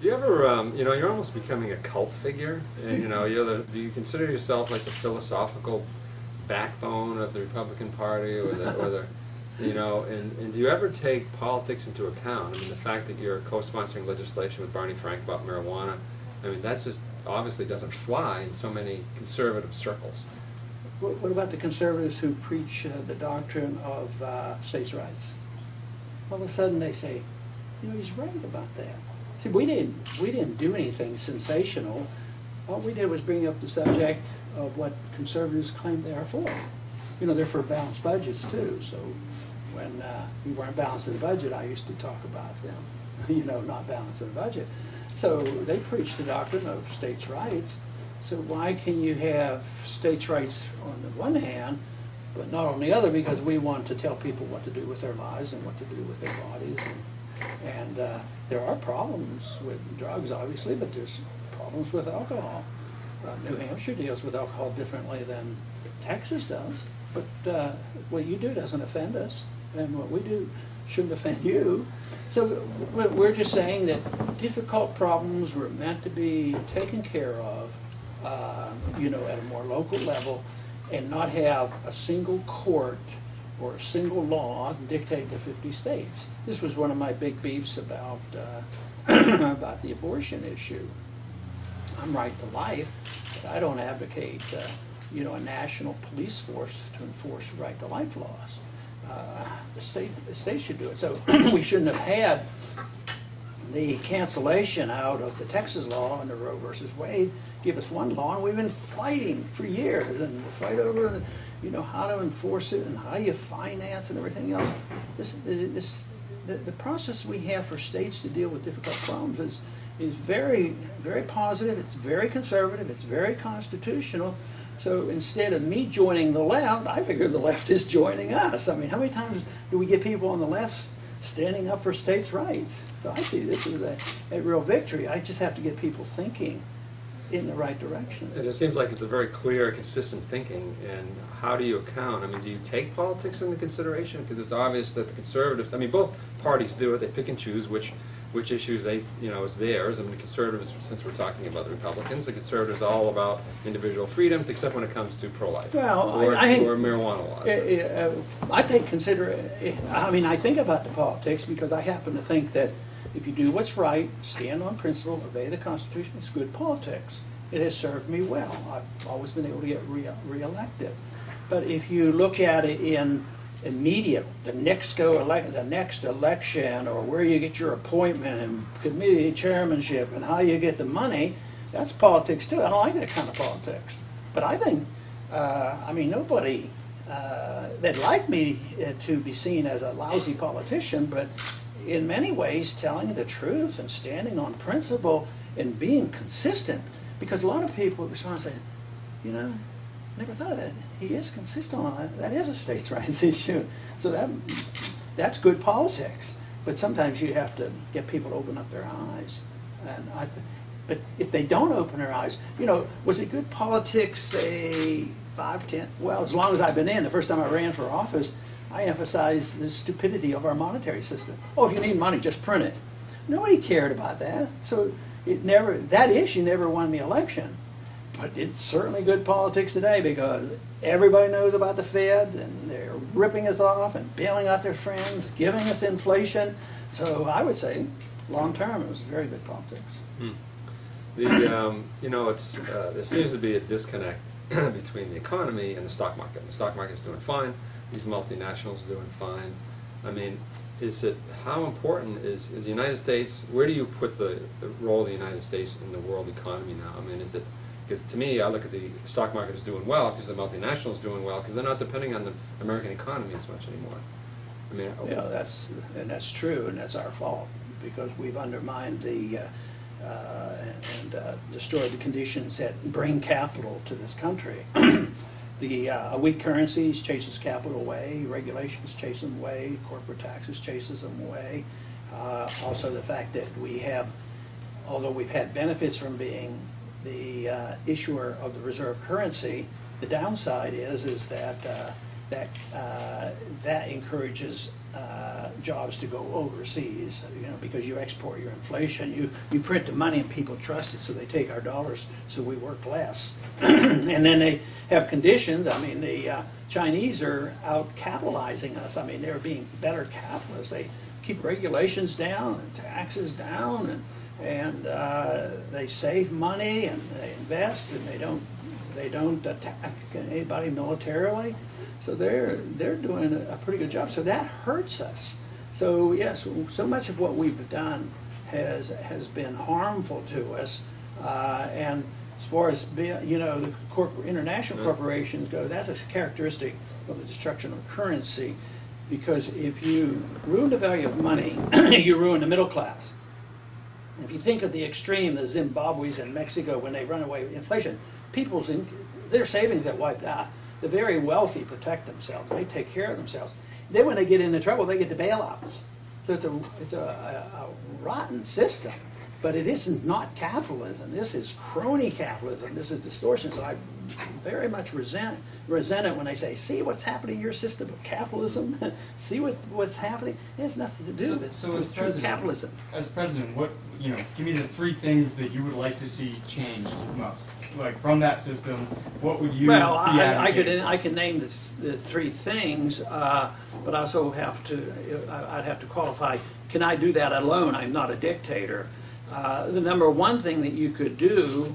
Do you ever, you know, you're almost becoming a cult figure, and you know, do you consider yourself like the philosophical backbone of the Republican Party, or the, you know, and do you ever take politics into account? I mean, the fact that you're co-sponsoring legislation with Barney Frank about marijuana, I mean, that just obviously doesn't fly in so many conservative circles. What about the conservatives who preach the doctrine of states' rights? All of a sudden they say, you know, he's right about that. See, we didn't do anything sensational. All we did was bring up the subject of what conservatives claim they are for. You know, they're for balanced budgets too. So when we weren't balancing the budget, I used to talk about them, you know, not balancing the budget. So they preach the doctrine of states' rights. So why can you have states' rights on the one hand, but not on the other? Because we want to tell people what to do with their lives and what to do with their bodies. And there are problems with drugs, obviously, but there's problems with alcohol. New Hampshire deals with alcohol differently than Texas does. But what you do doesn't offend us, and what we do shouldn't offend you. So we're just saying that difficult problems were meant to be taken care of, you know, at a more local level, and not have a single court or a single law dictate the 50 states. This was one of my big beefs about about the abortion issue. I'm right to life, but I don't advocate you know, a national police force to enforce right to life laws. The state should do it. So we shouldn't have had the cancellation out of the Texas law under Roe versus Wade. Give us one law, and we've been fighting for years, and we fight over, you know, how to enforce it and how you finance and everything else. The process we have for states to deal with difficult problems is very, very positive. It's very conservative. It's very constitutional. So instead of me joining the left, I figure the left is joining us. I mean, how many times do we get people on the left standing up for states' rights? So I see this as a real victory. I just have to get people thinking in the right direction. And it seems like it's a very clear, consistent thinking. And how do you account? I mean, do you take politics into consideration? Because it's obvious that the conservatives, I mean, both parties do it. They pick and choose which issues they, you know, is theirs. I mean, the conservatives, since we're talking about the Republicans, the conservatives are all about individual freedoms, except when it comes to pro-life or marijuana laws. I think about the politics because I happen to think that if you do what's right, stand on principle, obey the Constitution, it's good politics. It has served me well. I've always been able to get re-elected. But if you look at it in immediate, the next election, or where you get your appointment and committee chairmanship and how you get the money, that's politics too. I don't like that kind of politics. But I think, I mean, nobody, they'd like me to be seen as a lousy politician, but in many ways telling the truth and standing on principle and being consistent. Because a lot of people respond and say, you know, never thought of that. He is consistent on that. That is a states' rights issue. So that's good politics. But sometimes you have to get people to open up their eyes. And but if they don't open their eyes, you know, was it good politics, say, 5, 10? Well, as long as I've been in, the first time I ran for office, I emphasized the stupidity of our monetary system. Oh, if you need money, just print it. Nobody cared about that. So that issue never won me election. But it's certainly good politics today because everybody knows about the Fed and they're ripping us off and bailing out their friends, giving us inflation. So I would say, long term, it was very good politics. You know, there seems to be a disconnect between the economy and the stock market. The stock market's doing fine. These multinationals are doing fine. I mean, how important is the United States? Where do you put the role of the United States in the world economy now? I mean, because to me, I look at the stock market as doing well because the multinationals doing well because they're not depending on the American economy as much anymore. I mean, yeah, that's true, and that's our fault because we've undermined and destroyed the conditions that bring capital to this country. A weak currency chases capital away, regulations chase them away, corporate taxes chases them away. Also the fact that although we've had benefits from being the issuer of the reserve currency, the downside is that that encourages jobs to go overseas, you know, because you export your inflation, you print the money and people trust it, so they take our dollars, so we work less. And then they have conditions. I mean, the Chinese are out capitalizing us. I mean, they're being better capitalists. They keep regulations down and taxes down, and they save money and they invest, and they don't attack anybody militarily. So they're doing a pretty good job. So that hurts us. So yes, so much of what we've done has been harmful to us. And as far as you know, the international corporations go, that's a characteristic of the destruction of currency. Because if you ruin the value of money, you ruin the middle class. If you think of the extreme, the Zimbabwe's and Mexico, when they run away with inflation, their savings get wiped out. The very wealthy protect themselves. They take care of themselves. Then when they get into trouble, they get the bailouts. So it's a rotten system. But it isn't not capitalism. This is crony capitalism. This is distortion. So I very much resent it when they say, see what's happening in your system of capitalism? See what's happening? It has nothing to do with true capitalism. As president, what, give me the 3 things that you would like to see changed most. Like from that system, what would you be advocating? I can name the 3 things, but I also have to, I'd have to qualify, can I do that alone? I'm not a dictator. The number 1 thing that you could do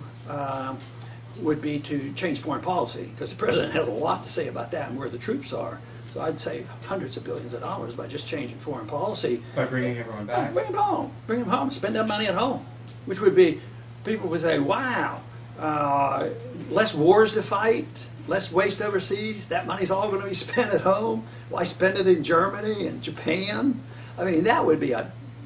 would be to change foreign policy, because the president has a lot to say about that and where the troops are. So I'd save hundreds of billions of dollars by just changing foreign policy. By bringing everyone back? Bring them home. Bring them home. Spend that money at home. Which would be, people would say, wow, less wars to fight, less waste overseas, that money's all going to be spent at home. Why spend it in Germany and Japan? I mean, that would be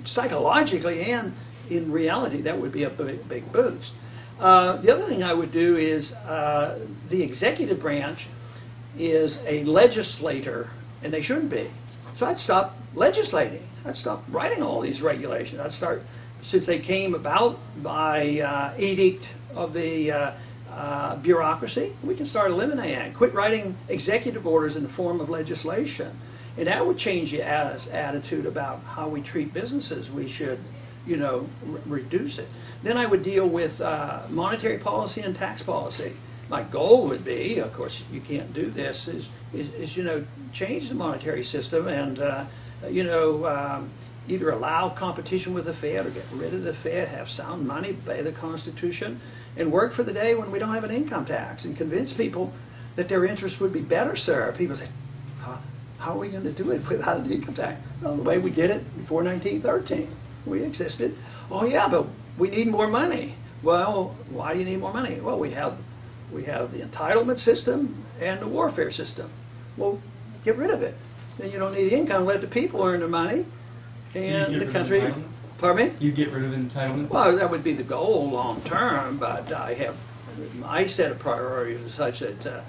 psychologically and in reality, that would be a big boost. The other thing I would do is the executive branch is a legislator, and they shouldn't be. So I'd stop legislating. I'd stop writing all these regulations. I'd start, since they came about by edict of the bureaucracy, we can start eliminating it. Quit writing executive orders in the form of legislation. And that would change the attitude about how we treat businesses. We should, reduce it. Then I would deal with monetary policy and tax policy. My goal would be, of course you can't do this, is change the monetary system and, either allow competition with the Fed or get rid of the Fed, have sound money, obey the Constitution, and work for the day when we don't have an income tax and convince people that their interests would be better served. People say, how are we going to do it without an income tax? Well, the way we did it before 1913. We existed. Oh yeah, but we need more money. Well, why do you need more money? Well, we have the entitlement system and the warfare system. Well, get rid of it. Then you don't need income. Let the people earn their money, and the country. Pardon me? You get rid of entitlements? Well, that would be the goal long term, but I have my set of priorities is such that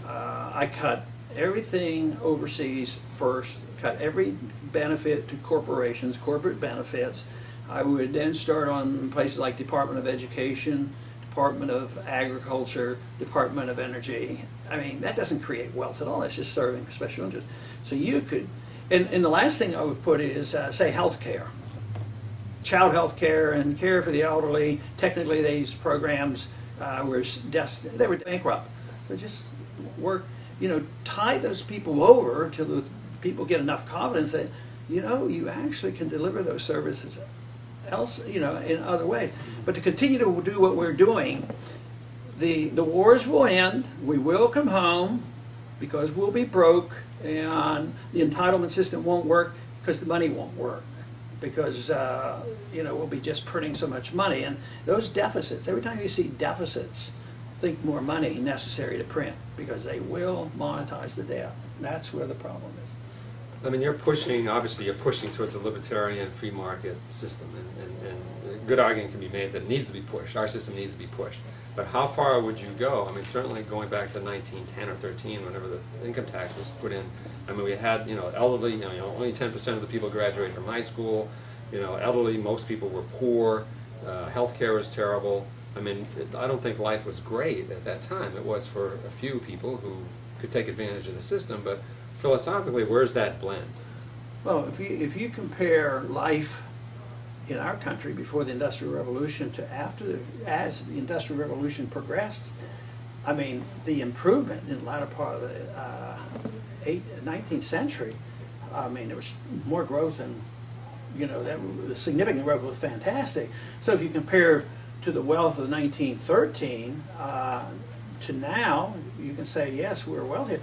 I cut everything overseas first, cut every benefit to corporations, corporate benefits. I would then start on places like Department of Education, Department of Agriculture, Department of Energy. I mean, that doesn't create wealth at all. That's just serving special interests. So you could, and the last thing I would put is, say, health care. Child health care and care for the elderly. Technically, these programs they were bankrupt. They just work, tie those people over till the people get enough confidence that, you actually can deliver those services in other ways. But to continue to do what we're doing, the wars will end, we will come home because we'll be broke, and the entitlement system won't work because the money won't work. Because, we'll be just printing so much money. And those deficits, every time you see deficits, think more money necessary to print because they will monetize the debt. That's where the problem is. I mean, obviously you're pushing towards a libertarian free market system, and a good argument can be made that it needs to be pushed. Our system needs to be pushed. But how far would you go? I mean, certainly going back to 1910 or 13, whenever the income tax was put in, I mean, we had, elderly, only 10% of the people graduated from high school, elderly, most people were poor, healthcare was terrible. I mean, I don't think life was great at that time. It was for a few people who could take advantage of the system, but philosophically, where's that blend? Well, if you compare life in our country before the Industrial Revolution to after, as the Industrial Revolution progressed, I mean, the improvement in the latter part of the 19th century, I mean, there was more growth and, you know, the significant growth was fantastic. So if you compare to the wealth of 1913 to now, you can say, yes, we're wealthy.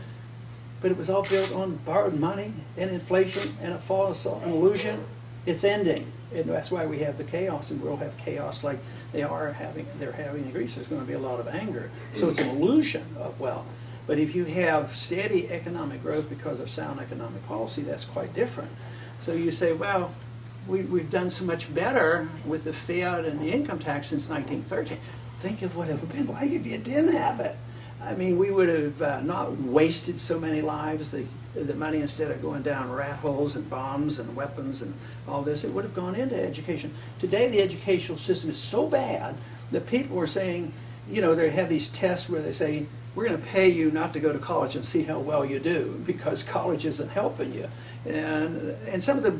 But it was all built on borrowed money and inflation and a false illusion. It's ending. And that's why we have the chaos, and we'll have chaos like they're having in Greece. There's going to be a lot of anger. So it's an illusion of wealth. But if you have steady economic growth because of sound economic policy, that's quite different. So you say, well, we've done so much better with the fiat and the income tax since 1913. Think of what it would have been like if you didn't have it. I mean, we would have not wasted so many lives. The money, instead of going down rat holes and bombs and weapons and all this, it would have gone into education. Today, the educational system is so bad that people are saying, you know, they have these tests where they say, we're going to pay you not to go to college and see how well you do because college isn't helping you. And some of the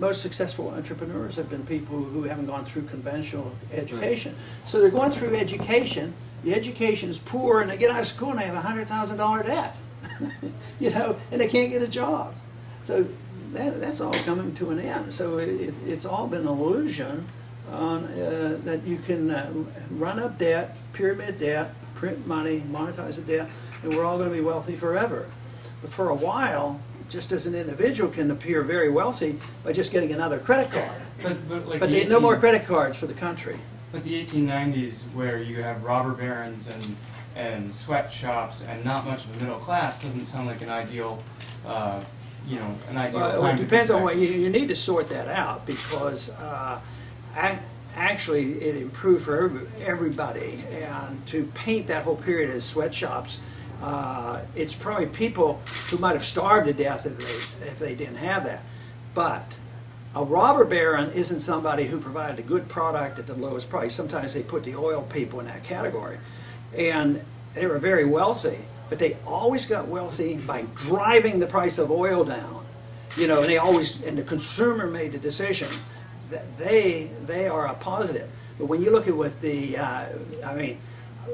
most successful entrepreneurs have been people who haven't gone through conventional education. So they're going through education. The education is poor, and they get out of school and they have a $100,000 debt, you know, and they can't get a job. So that's all coming to an end. So it's all been an illusion that you can run up debt, pyramid debt, print money, monetize the debt, and we're all going to be wealthy forever. But for a while, just as an individual can appear very wealthy by just getting another credit card. But no more credit cards for the country. But the 1890s, where you have robber barons and sweatshops and not much of a middle class, doesn't sound like an ideal, you know, an ideal time. Well, it depends on what you need to sort that out, because actually it improved for everybody. And to paint that whole period as sweatshops, it's probably people who might have starved to death if they didn't have that. But a robber baron isn't somebody who provided a good product at the lowest price. Sometimes they put the oil people in that category. And they were very wealthy, but they always got wealthy by driving the price of oil down. You know, and the consumer made the decision that they are a positive. But when you look at what I mean,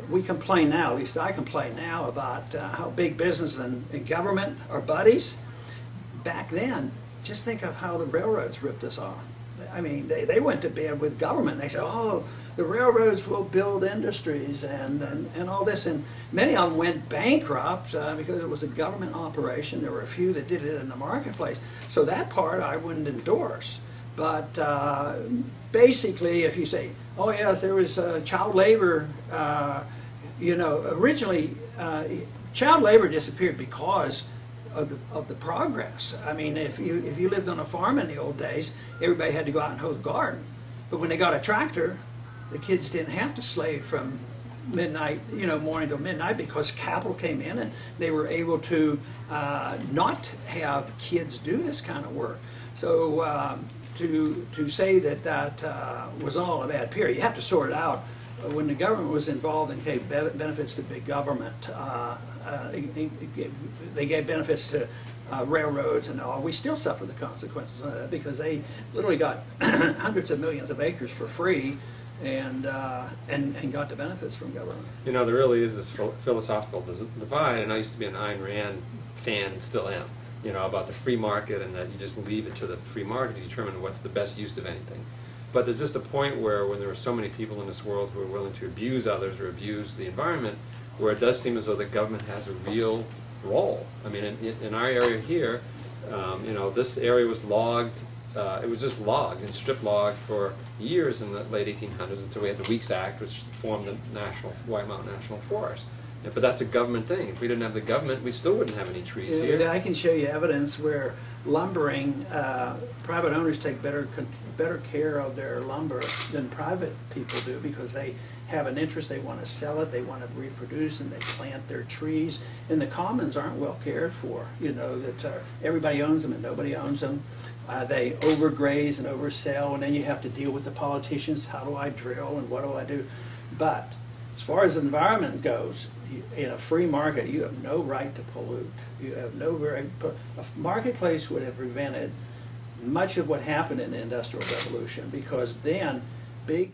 we complain now, at least I complain now, about how big business and government are buddies. Back then, just think of how the railroads ripped us off. I mean, they went to bed with government. They said, oh, the railroads will build industries and all this. And many of them went bankrupt because it was a government operation. There were a few that did it in the marketplace. So that part I wouldn't endorse. But basically, if you say, oh, yes, there was child labor, you know, originally child labor disappeared because of the progress. I mean, if you lived on a farm in the old days, everybody had to go out and hoe the garden. But when they got a tractor, the kids didn't have to slave from midnight, you know, morning till midnight, because capital came in and they were able to not have kids do this kind of work. So to say that was all a bad period, you have to sort it out. When the government was involved and gave benefits to big government, they gave benefits to railroads and all. We still suffer the consequences of that because they literally got hundreds of millions of acres for free and got the benefits from government. You know, there really is this philosophical divide, and I used to be an Ayn Rand fan and still am, you know, about the free market and that you just leave it to the free market to determine what's the best use of anything. But there's just a point where when there are so many people in this world who are willing to abuse others or abuse the environment, where it does seem as though the government has a real role. I mean, in our area here, you know, this area was logged, it was just logged and strip logged for years in the late 1800s until we had the Weeks Act, which formed the White Mountain National Forest. Yeah, but that's a government thing. If we didn't have the government, we still wouldn't have any trees here. I can show you evidence where lumbering, private owners take better care of their lumber than private people do, because they have an interest, they want to sell it, they want to reproduce, and they plant their trees. And the commons aren't well cared for. You know, that everybody owns them and nobody owns them. They overgraze and oversell, and then you have to deal with the politicians. How do I drill and what do I do? But As far as the environment goes, in a free market, you have no right to pollute. You have no right. A marketplace would have prevented much of what happened in the Industrial Revolution, because then big